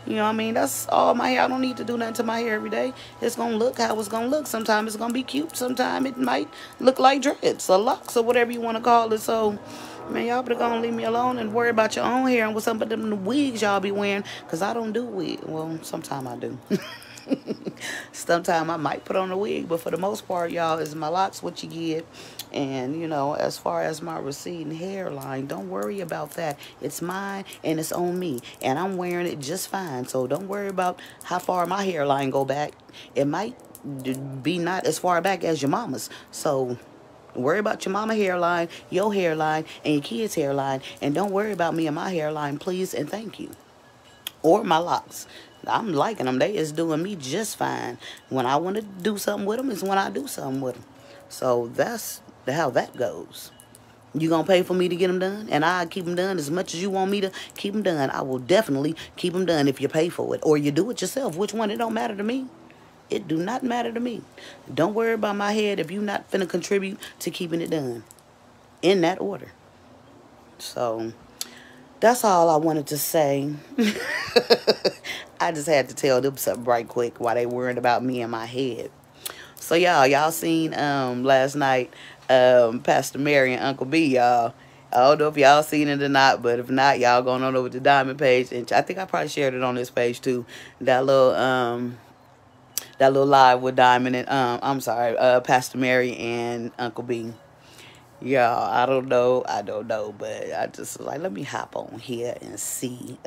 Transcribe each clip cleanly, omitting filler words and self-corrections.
You know what I mean? That's all my hair. I don't need to do nothing to my hair every day. It's going to look how it's going to look. Sometimes it's going to be cute. Sometimes it might look like dreads or locks or whatever you want to call it. So, man, y'all better go and leave me alone and worry about your own hair and what some of them wigs y'all be wearing. Because I don't do wig. Well, sometimes I do. Sometimes I might put on a wig, but for the most part, y'all, is my locks what you get. And, you know, as far as my receding hairline, don't worry about that. It's mine and it's on me. And I'm wearing it just fine. So don't worry about how far my hairline go back. It might be not as far back as your mama's. So worry about your mama hairline, your hairline, and your kids' hairline. And don't worry about me and my hairline, please and thank you. Or my locks. I'm liking them. They is doing me just fine. When I want to do something with them is when I do something with them. So that's how that goes. You gonna pay for me to get them done? And I keep them done as much as you want me to keep them done. I will definitely keep them done if you pay for it. Or you do it yourself. Which one? It don't matter to me. It do not matter to me. Don't worry about my head if you not finna contribute to keeping it done. In that order. So that's all I wanted to say. I just had to tell them something right quick while they worried about me and my head. So y'all seen last night Pastor Mary and Uncle B, y'all. I don't know if y'all seen it or not, but if not, y'all going on over to Diamond page, and I think I probably shared it on this page too. That little live with Diamond and I'm sorry, Pastor Mary and Uncle B. Y'all, I don't know, but I just was like, let me hop on here and see.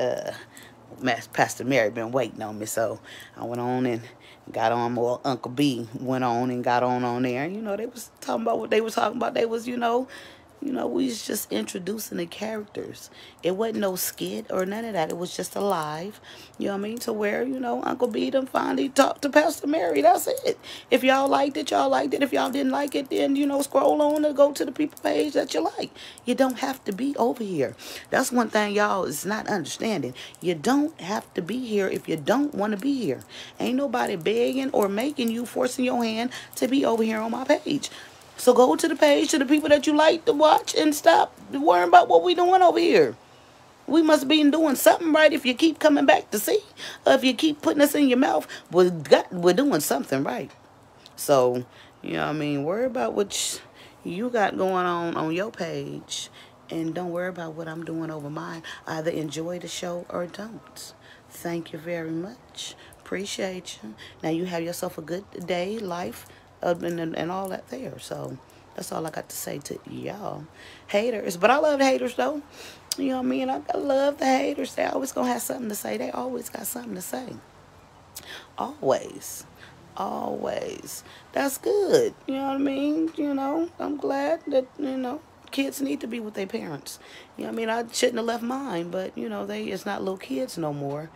Pastor Mary been waiting on me, so I went on and got on. Well, Uncle B went on and got on there. You know, they was talking about what they was talking about. They was, we was just introducing the characters. It wasn't no skit or none of that. It was just a live, you know what I mean, to where, Uncle B done finally talked to Pastor Mary. That's it. If y'all liked it, y'all liked it. If y'all didn't like it, then, scroll on and go to the people page that you like. You don't have to be over here. That's one thing y'all is not understanding. You don't have to be here if you don't want to be here. Ain't nobody begging or making you, forcing your hand to be over here on my page. So go to the page, to the people that you like to watch, and stop worrying about what we doing over here. We must be doing something right if you keep coming back to see. Or if you keep putting us in your mouth, we're doing something right. So, worry about what you got going on your page. And don't worry about what I'm doing over mine. Either enjoy the show or don't. Thank you very much. Appreciate you. Now you have yourself a good day, life, and all that there. So that's all I got to say to y'all haters. But I love the haters though. You know what I mean? I love the haters. They always gonna have something to say. They always got something to say. Always. That's good. You know what I mean? I'm glad that, kids need to be with their parents. You know what I mean? I shouldn't have left mine, but it's not little kids no more.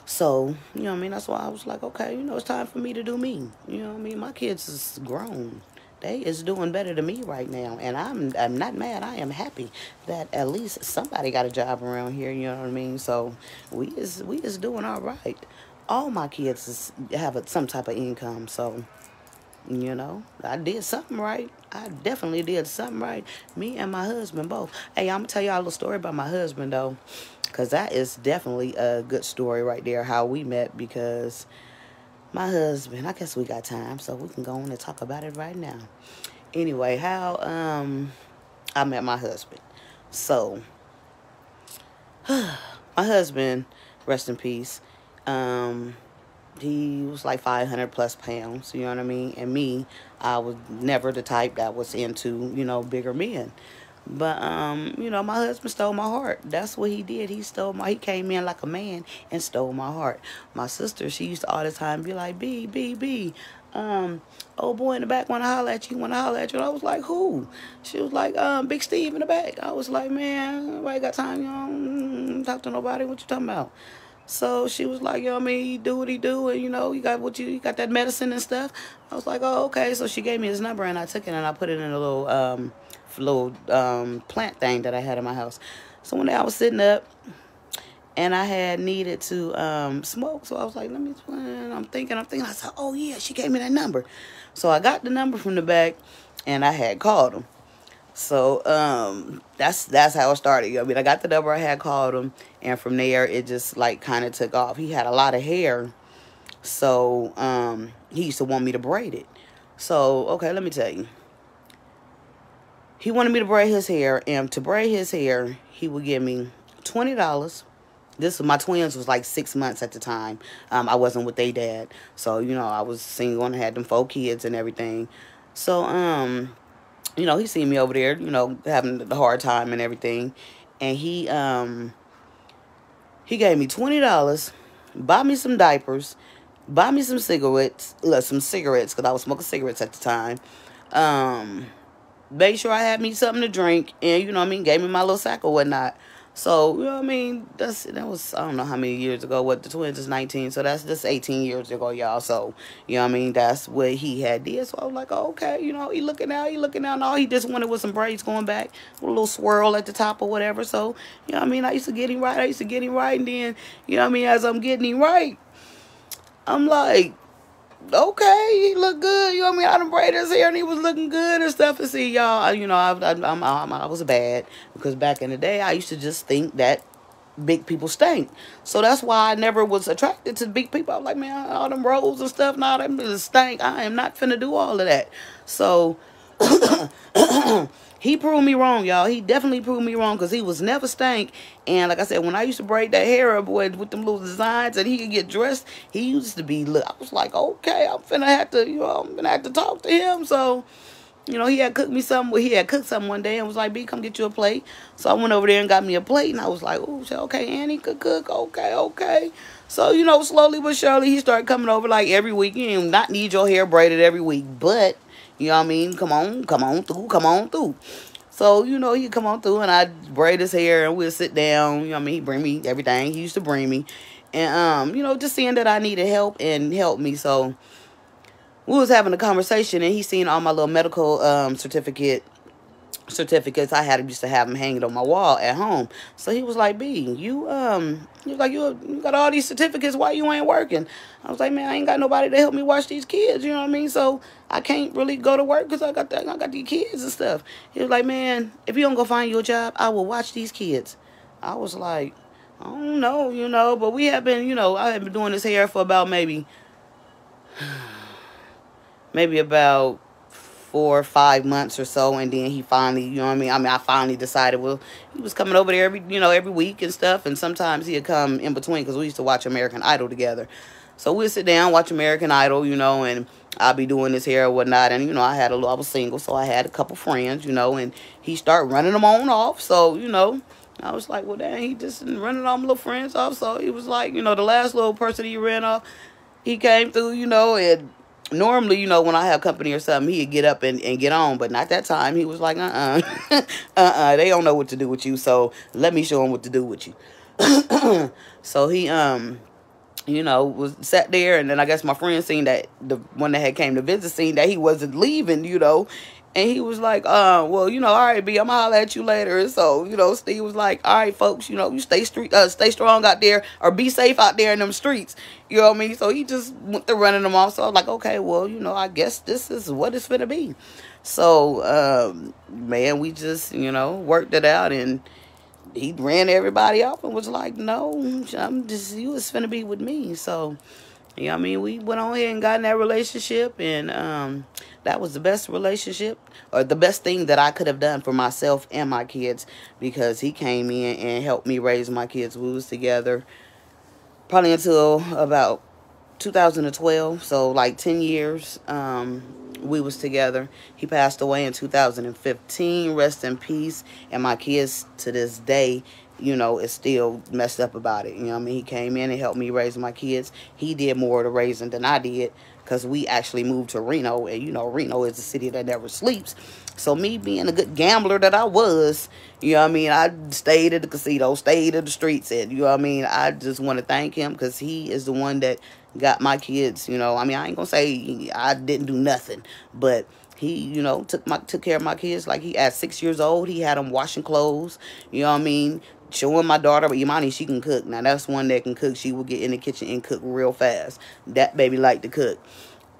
So, that's why I was like, okay, it's time for me to do me. My kids is grown. They is doing better than me right now. And I'm not mad. I am happy that at least somebody got a job around here, you know what I mean? So we is doing all right. All my kids have some type of income, so I did something right. I definitely did something right. Me and my husband both. Hey, I'm gonna tell y'all a little story about my husband though. Because that is definitely a good story right there, how we met. Because my husband, I guess we got time, so we can go on and talk about it right now. Anyway, how I met my husband. So, my husband, rest in peace, he was like 500 plus pounds, you know what I mean? And me, I was never the type that was into, bigger men. But, my husband stole my heart. That's what he did. He came in like a man and stole my heart. My sister, she used to all the time be like, B, old boy in the back want to holler at you, And I was like, who? She was like, Big Steve in the back. I was like, man, nobody got time, talk to nobody. What you talking about? So she was like, he do what he do, and you got that medicine and stuff. I was like, oh, okay. So she gave me his number, and I took it and I put it in a little plant thing that I had in my house. So one day I was sitting up, and I had needed to smoke. So I was like, I'm thinking. I said, oh yeah, she gave me that number. So I got the number from the back, and I had called him. So that's how it started. I mean, I got the number, I had called him, and from there it just like kind of took off. He had a lot of hair, so he used to want me to braid it. So okay, let me tell you. He wanted me to braid his hair, and to braid his hair, he would give me $20. This my twins was like 6 months at the time. I wasn't with their dad, so I was single and had them 4 kids and everything. So he seen me over there, having the hard time and everything, and he gave me $20, bought me some diapers, bought me some cigarettes, because I was smoking cigarettes at the time. Made sure I had me something to drink, and gave me my little sack or whatnot. So, that was, I don't know how many years ago. What, the twins is 19, so that's just 18 years ago, y'all. So, that's what he had did. So I was like, oh, okay, he looking out, and all he just wanted was some braids going back with a little swirl at the top or whatever. So, I used to get him right, and then, as I'm getting him right, I'm like, okay, he look good. I done braided his hair and he was looking good and stuff. And see, y'all, I was bad because back in the day, I used to just think that big people stink. So that's why I never was attracted to big people. I was like, man, all them rolls and stuff, and all them just stink. I am not finna do all of that. So he proved me wrong, y'all. He definitely proved me wrong because he was never stank. And like I said, when I used to braid that hair up with them little designs and he could get dressed, he used to be, I was like, okay, I'm finna have to talk to him. So, he had cooked me something. He had cooked something one day and was like, B, come get you a plate. So I went over there and got me a plate, and I was like, oh, okay, Annie could cook. Okay. So, slowly but surely, he started coming over like every week. You do not need your hair braided every week, but come on through. So, he'd come on through and I'd braid his hair and we'd sit down. He'd bring me everything he used to bring me. And, just seeing that I needed help and help me. So, we was having a conversation and he seen all my little medical certificates. I used to have them hanging on my wall at home. So he was like, B, you got all these certificates, why you ain't working? I was like, man, I ain't got nobody to help me watch these kids, so I can't really go to work because I got these kids and stuff. He was like, man, if you don't go find you a job, I will watch these kids. I was like, I don't know, but we have been, I have been doing this hair for about maybe about 4 or 5 months or so, and then he finally, I finally decided, well, he was coming over there every week and stuff, and sometimes he'd come in between because we used to watch American Idol together. So we'd sit down, watch American Idol, and I'd be doing his hair or whatnot, and, I was single, so I had a couple friends, and he started running them on off, so, I was like, well, dang, he just running all my little friends off, so he was like, the last little person he ran off, he came through, and normally, when I have company or something, he'd get up and get on, but not that time. He was like, they don't know what to do with you, so let me show them what to do with you. So he, was sat there, and then I guess my friend seen that, the one that had came to visit, seen that he wasn't leaving, and he was like, well, all right, B, I'm gonna holler at you later. And so, Steve was like, all right, folks, you stay strong out there, or be safe out there in them streets. You know what I mean? So he just went to running them off. So I was like, okay, well, I guess this is what it's gonna be. So, man, we just, worked it out, and he ran everybody off and was like, no, you was finna be with me. So, we went on ahead and got in that relationship, and that was the best relationship, or the best thing that I could have done for myself and my kids, because he came in and helped me raise my kids. We was together probably until about 2012, so like 10 years we was together. He passed away in 2015, rest in peace, and my kids to this day, is still messed up about it. He came in and helped me raise my kids. He did more of the raising than I did, because we actually moved to Reno, and Reno is a city that never sleeps. So me being a good gambler that I was, I stayed at the casino, stayed in the streets, and I just want to thank him, because he is the one that got my kids. I ain't gonna say I didn't do nothing, but he, took care of my kids. Like, he at 6 years old, he had them washing clothes, showing my daughter, but Imani, she can cook. Now, that's one that can cook. She will get in the kitchen and cook real fast. That baby like to cook.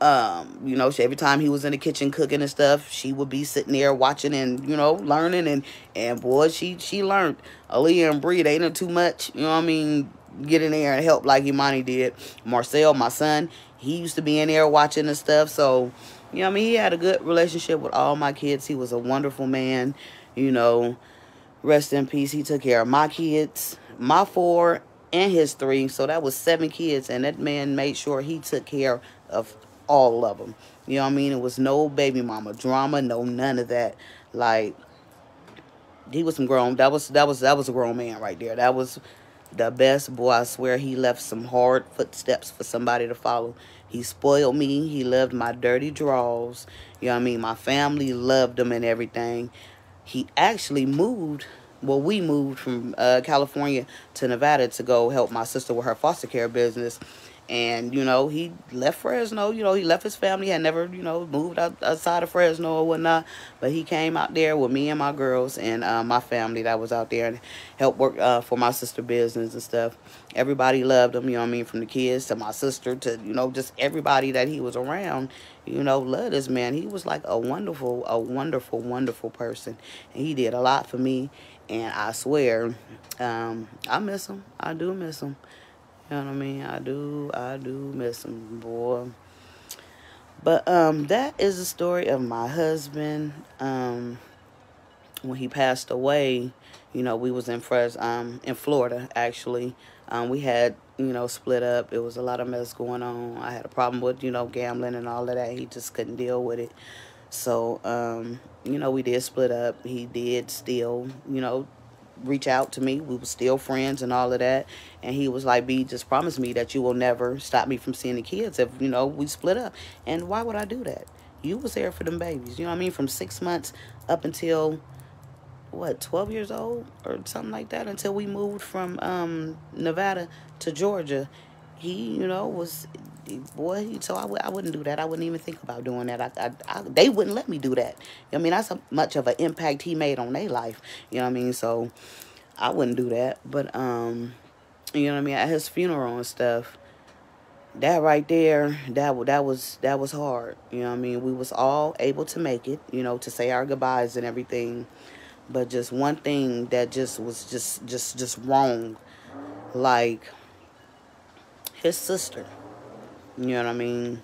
You know, every time he was in the kitchen cooking and stuff, she would be sitting there watching and, you know, learning. And boy, she learned. Aaliyah and Bree, they ain't too much, you know what I mean, get in there and help like Imani did. Marcel, my son, he used to be in there watching and stuff. So, you know what I mean, he had a good relationship with all my kids. He was a wonderful man, you know. Rest in peace. He took care of my kids, my 4 and his 3. So that was 7 kids. And that man made sure he took care of all of them. You know what I mean? It was no baby mama drama, no none of that. Like, he was some grown. That was a grown man right there. That was the best boy. I swear he left some hard footsteps for somebody to follow. He spoiled me. He loved my dirty draws. You know what I mean? My family loved him and everything. He actually moved. Well, we moved from California to Nevada to go help my sister with her foster care business. And, you know, he left Fresno. You know, he left his family. Had never, you know, moved outside of Fresno or whatnot. But he came out there with me and my girls and my family that was out there and helped work for my sister business and stuff. Everybody loved him, you know what I mean, from the kids to my sister to, you know, just everybody that he was around, you know, loved this man. He was like a wonderful, wonderful person. And he did a lot for me. And I swear, I miss him. I do miss him. You know what I mean? I do miss him, boy. But that is the story of my husband. When he passed away, you know, we was in Florida actually. We had, you know, split up. It was a lot of mess going on. I had a problem with, you know, gambling and all of that. He just couldn't deal with it. So, you know, we did split up. He did still, you know, reach out to me. We were still friends and all of that. And he was like, B, just promise me that you will never stop me from seeing the kids if, you know, we split up. And why would I do that? You was there for them babies. You know what I mean? From 6 months up until, what, 12 years old or something like that, until we moved from Nevada to Georgia. He, you know, was, boy, so I wouldn't do that. I wouldn't even think about doing that. They wouldn't let me do that. I mean, that's how much of an impact he made on their life. You know what I mean? So I wouldn't do that. But, you know what I mean? At his funeral and stuff, that right there, that was hard. You know what I mean? We was all able to make it, you know, to say our goodbyes and everything. But just one thing that just was just wrong. Like, his sister. You know what I mean?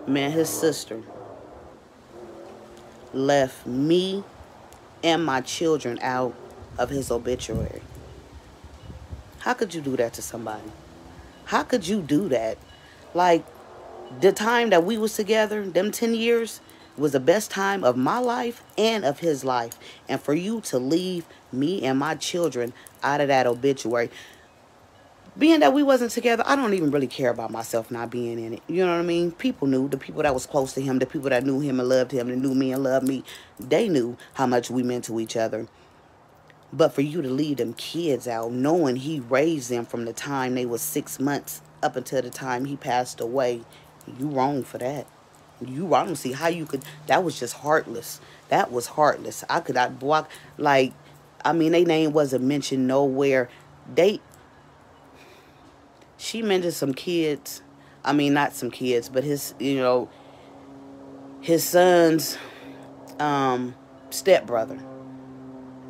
Man, his sister left me and my children out of his obituary. How could you do that to somebody? How could you do that? Like, the time that we was together, them 10 years, was the best time of my life and of his life. And for you to leave me and my children out of that obituary, being that we wasn't together, I don't even really care about myself not being in it. You know what I mean? People knew. The people that was close to him, the people that knew him and loved him and knew me and loved me, they knew how much we meant to each other. But for you to leave them kids out, knowing he raised them from the time they was 6 months up until the time he passed away, you wrong for that. I don't see how you could. That was just heartless. That was heartless. Like, I mean, their name wasn't mentioned nowhere. She mentioned some kids. I mean, not some kids, but his, you know, his son's stepbrother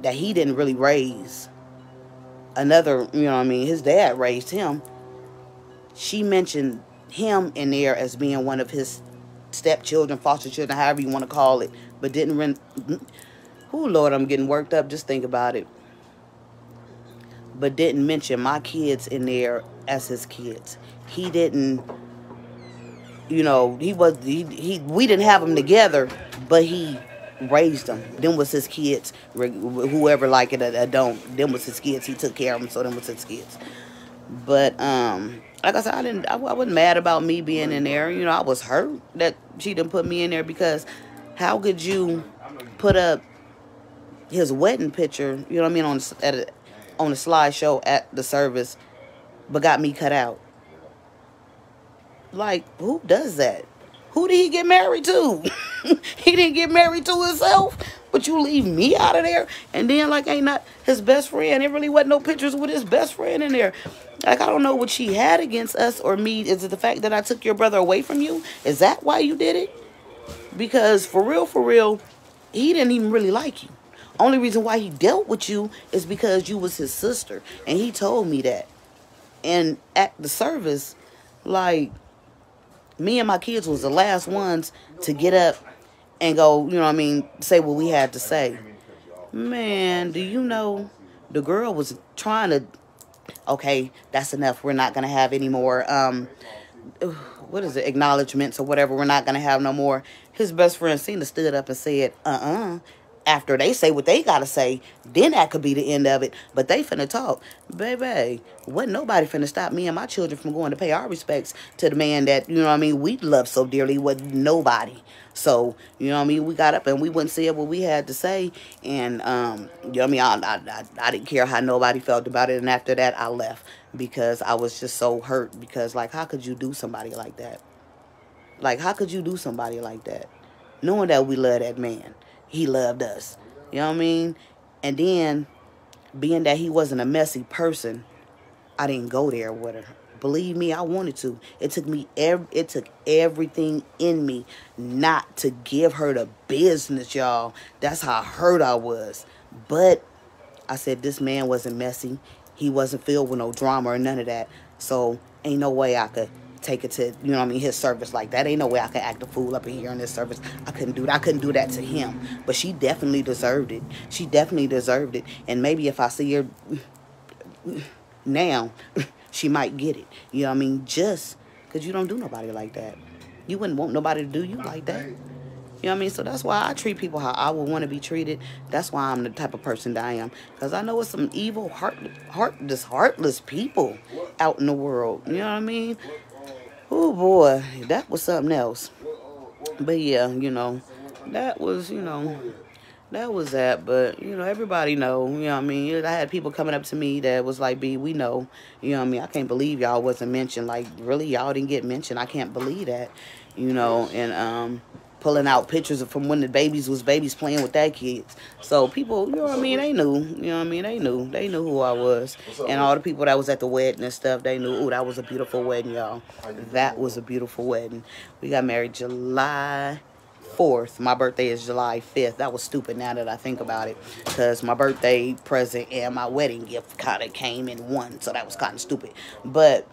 that he didn't really raise. Another, you know what I mean, his dad raised him. She mentioned him in there as being one of his stepchildren, foster children, however you want to call it, but didn't oh Lord, I'm getting worked up, just think about it. But didn't mention my kids in there as his kids. He didn't, you know, we didn't have them together, but he raised them. Them was his kids, whoever like it or don't. Them was his kids. He took care of them, so them was his kids. But like I said, I wasn't mad about me being in there. You know, I was hurt that she didn't put me in there, because how could you put up his wedding picture, you know what I mean, on the slideshow at the service, but got me cut out? Like, who does that? Who did he get married to? He didn't get married to himself. But you leave me out of there, and then like ain't not his best friend. There really wasn't no pictures with his best friend in there. Like I don't know what she had against us or me. Is it the fact that I took your brother away from you? Is that why you did it? Because for real, he didn't even really like you. Only reason why he dealt with you is because you was his sister, and he told me that. And at the service, like me and my kids was the last ones to get up and go, you know what I mean, say what we had to say. Man, do you know the girl was trying to, okay, that's enough. We're not going to have any more, what is it, acknowledgments or whatever. We're not going to have no more. His best friend Cena stood up and said, after they say what they got to say, then that could be the end of it. But they finna talk. Baby, wasn't nobody finna stop me and my children from going to pay our respects to the man that, you know what I mean, we love so dearly. Wasn't nobody. So, you know what I mean, we got up and we wouldn't say what we had to say. And, you know what I mean, I didn't care how nobody felt about it. And after that, I left because I was just so hurt. Because, like, how could you do somebody like that? Like, how could you do somebody like that? Knowing that we love that man. He loved us. You know what I mean? And then, being that he wasn't a messy person, I didn't go there with her. Believe me, I wanted to. It took everything in me not to give her the business, y'all. That's how hurt I was. But I said this man wasn't messy. He wasn't filled with no drama or none of that. So ain't no way I could take it to, you know what I mean, his service like that. Ain't no way I could act a fool up in here in this service. I couldn't do that. I couldn't do that to him. But she definitely deserved it. She definitely deserved it. And maybe if I see her now, she might get it. You know what I mean? Just because you don't do nobody like that. You wouldn't want nobody to do you like that. You know what I mean? So that's why I treat people how I would want to be treated. That's why I'm the type of person that I am. Because I know it's some evil, heartless people out in the world. You know what I mean? Oh, boy. That was something else. But, yeah, you know, that was, you know, that was that. But, you know, everybody know. You know what I mean? I had people coming up to me that was like, B, we know. You know what I mean? I can't believe y'all wasn't mentioned. Like, really, y'all didn't get mentioned. I can't believe that. You know, and, pulling out pictures of from when the babies was babies playing with that kids. So people, you know what I mean, they knew. You know what I mean? They knew who I was. And all the people that was at the wedding and stuff, they knew, oh, that was a beautiful wedding, y'all. That was a beautiful wedding. We got married July 4th. My birthday is July 5th. That was stupid now that I think about it. Because my birthday present and my wedding gift kind of came in one. So that was kind of stupid. But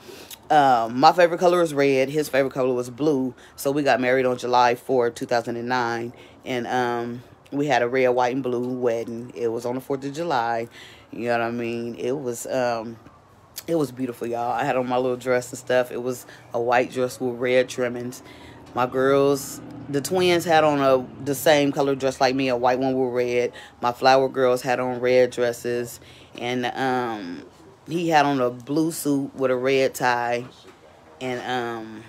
my favorite color is red. His favorite color was blue. So we got married on July 4th, 2009. And we had a red, white, and blue wedding. It was on the 4th of July. You know what I mean? It was beautiful, y'all. I had on my little dress and stuff. It was a white dress with red trimmings. My girls, the twins had on the same color dress like me, a white one with red. My flower girls had on red dresses. And he had on a blue suit with a red tie, and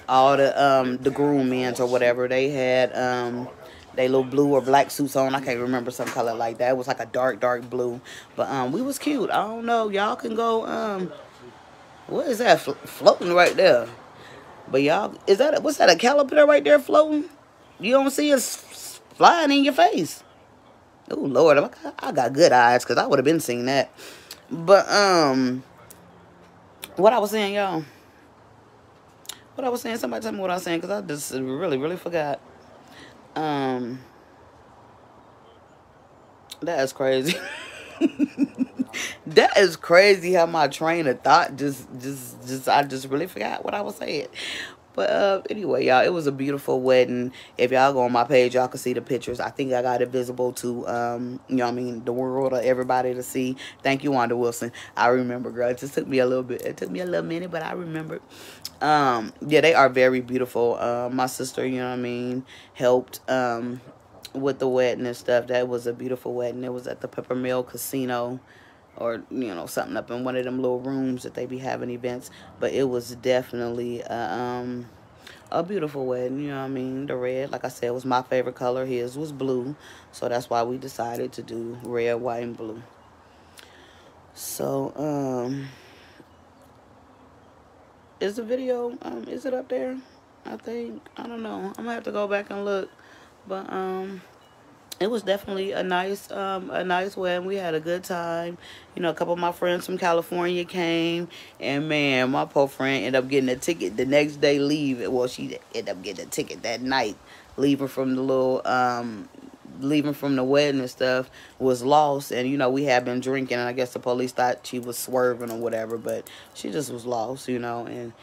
all the groom-ins or whatever, they had they little blue or black suits on. I can't remember some color like that. It was like a dark blue, but we was cute. I don't know, y'all can go what is that floating right there? But y'all, what's that, a caterpillar right there floating? You don't see it flying in your face. Oh Lord, I got good eyes because I would have been seeing that. But what I was saying, y'all. What I was saying, somebody tell me what I was saying, because I just really forgot. That is crazy. That is crazy how my train of thought I just really forgot what I was saying. But anyway, y'all, it was a beautiful wedding. If y'all go on my page, y'all can see the pictures. I think I got it visible to, you know what I mean, the world or everybody to see. Thank you, Wanda Wilson. I remember, girl. It just took me a little bit. It took me a little minute, but I remembered. Yeah, they are very beautiful. My sister, you know what I mean, helped with the wedding and stuff. That was a beautiful wedding. It was at the Peppermill Casino, or, you know, something up in one of them little rooms that they be having events. But it was definitely a beautiful wedding, you know what I mean? The red, like I said, was my favorite color. His was blue. So that's why we decided to do red, white, and blue. So, is the video, is it up there? I think, I don't know. I'm gonna have to go back and look. But, it was definitely a nice wedding. We had a good time. You know, a couple of my friends from California came, and man, my poor friend ended up getting a ticket the next day. Well, she ended up getting a ticket that night, leaving from the leaving from the wedding and stuff, was lost. And you know, we had been drinking, and I guess the police thought she was swerving or whatever, but she just was lost, you know. And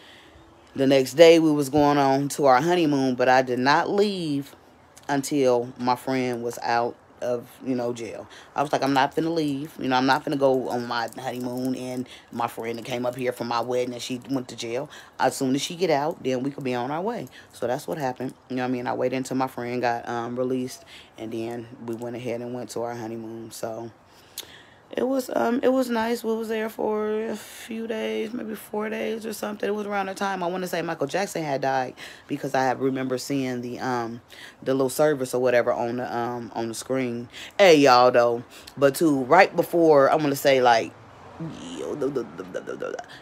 the next day we was going on to our honeymoon, but I did not leave until my friend was out of, you know, jail. I was like, I'm not finna leave. You know, I'm not finna go on my honeymoon and my friend that came up here for my wedding and she went to jail. As soon as she get out, then we could be on our way. So that's what happened. You know what I mean? I waited until my friend got released, and then we went ahead and went to our honeymoon. So it was nice. We was there for a few days, maybe 4 days or something. It was around the time I want to say Michael Jackson had died, because I remember seeing the little service or whatever on the screen. Hey y'all though, but too, right before, I'm gonna say like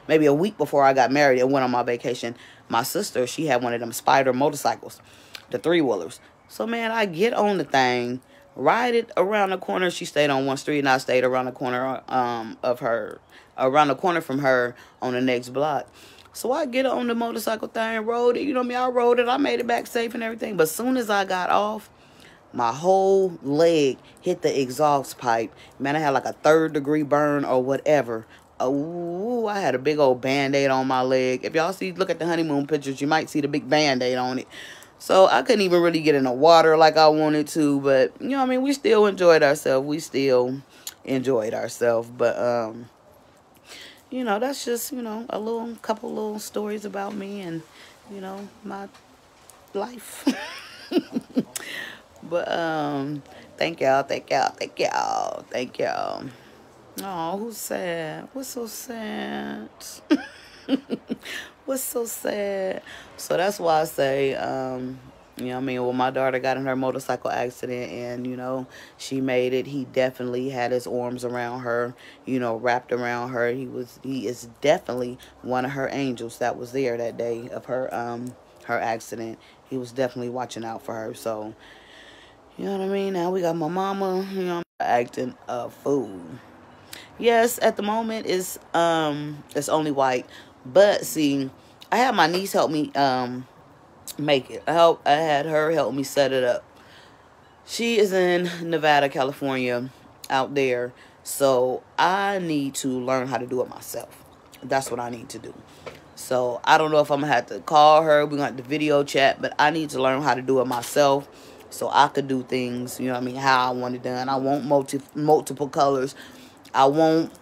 maybe a week before I got married and went on my vacation, my sister, she had one of them Spider motorcycles, the 3-wheelers. So man, I get on the thing, ride it around the corner. She stayed on one street and I stayed around the corner around the corner from her on the next block. So I get on the motorcycle thing, rode it, you know what I mean? I rode it, I made it back safe and everything. But soon as I got off, my whole leg hit the exhaust pipe. Man, I had like a 3rd-degree burn or whatever. Oh, I had a big old Band-Aid on my leg. If y'all look at the honeymoon pictures, you might see the big Band-Aid on it. So I couldn't even really get in the water like I wanted to. But, you know what I mean? We still enjoyed ourselves. But, you know, that's just, you know, couple little stories about me and, you know, my life. But thank y'all. Oh, who's sad? What's so sad? What's so sad? So that's why I say, you know what I mean, when my daughter got in her motorcycle accident and, you know, she made it, he definitely had his arms around her, you know, wrapped around her. He is definitely one of her angels that was there that day of her accident. He was definitely watching out for her. So, you know what I mean? Now we got my mama, you know, acting a fool. Yes, at the moment it's only white. But see, I had my niece help me make it. I had her help me set it up. She is in Nevada, California, out there. So I need to learn how to do it myself. That's what I need to do. So I don't know if I'm going to have to call her. We're going to have to video chat. But I need to learn how to do it myself, so I could do things, you know what I mean, how I want it done. I want multiple colors. I want